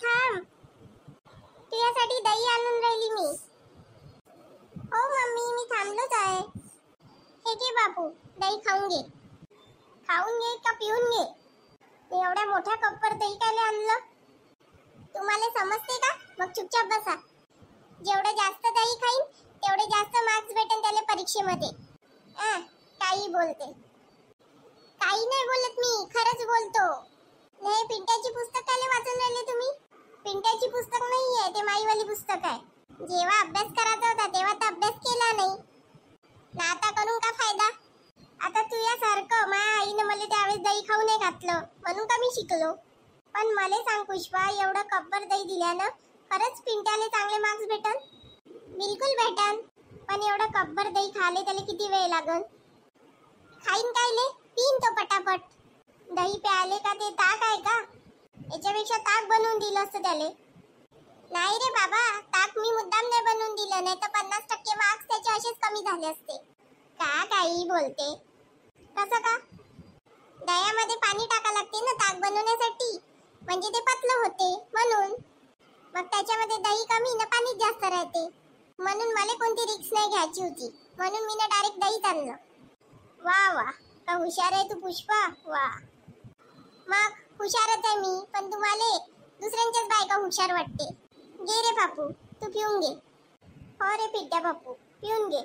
थांब, तुझ्यासाठी दही आणून राहिली मी. हो मम्मी, मी थांबलोच आहे. हे घे बापू, दही खाऊन घे. खाऊन घे का पिऊन घे? एवढ्या मोठ्या कपवर दही कायले आणलं? तुम्हाला समजते का? मग चुपचाप बसा. जेवढं जास्त दही खाईन तेवढे जास्त मार्क्स भेटेन त्याला परीक्षेमध्ये. काही बोलते. काही नाही बोलत मी, खरंच बोलतो. हे पिंट्याची पुस्तक कायले वाचून राहिले तुम्ही? पिंट्याची पुस्तक नाहीये, ते माईवाली पुस्तक आहे. जेव्हा अभ्यास करायचा होता तेव्हा तर अभ्यास केला नाही ना, आता करून का फायदा? आता तुझ्यासारखं माझ्या आईने मला त्यावेळेस दही खाऊ नाही घातलं म्हणून का मी शिकलो. पण मला सांग पुष्पा, एवढं कपभर दही दिल्यानं खरंच पिंट्याला चांगले मार्क्स भेटन? बिलकुल भेटन. पण एवढं कपभर दही खाले त्याला किती वेळ लागल? खाईन कायले, पीन तो पटापट. दही प्याले का ते ताक आहे का? याच्यापेक्षा ताक बनवून दिलं असतं त्याले. नाही रे बाबा, ताक मी मुद्दाम नाही बनवून दिलं, नाही तर 50% मार्क्स त्याचे असेच कमी झाले असते. का काही बोलते? कसं का? दह्यामध्ये पाणी टाका लागते ना ताक बनवण्यासाठी, म्हणजे ते पतलं होते म्हणून. मग त्याच्यामध्ये दही कमी ना पाणी जास्त राहते, म्हणून मला कोणती रिस्क नाही घ्यायची होती, म्हणून मी ना डायरेक्ट दहीच आणलं. वा वा, का हुशार आहे तू पुष्पा, वा. मग हुशारच आहे मी, पण तुम्हाला दुसऱ्यांच्याच बायका हुशार वाटते. घे रे बापू, तू पिऊन घे. हो रे पिट्या बापू, पिऊन घे.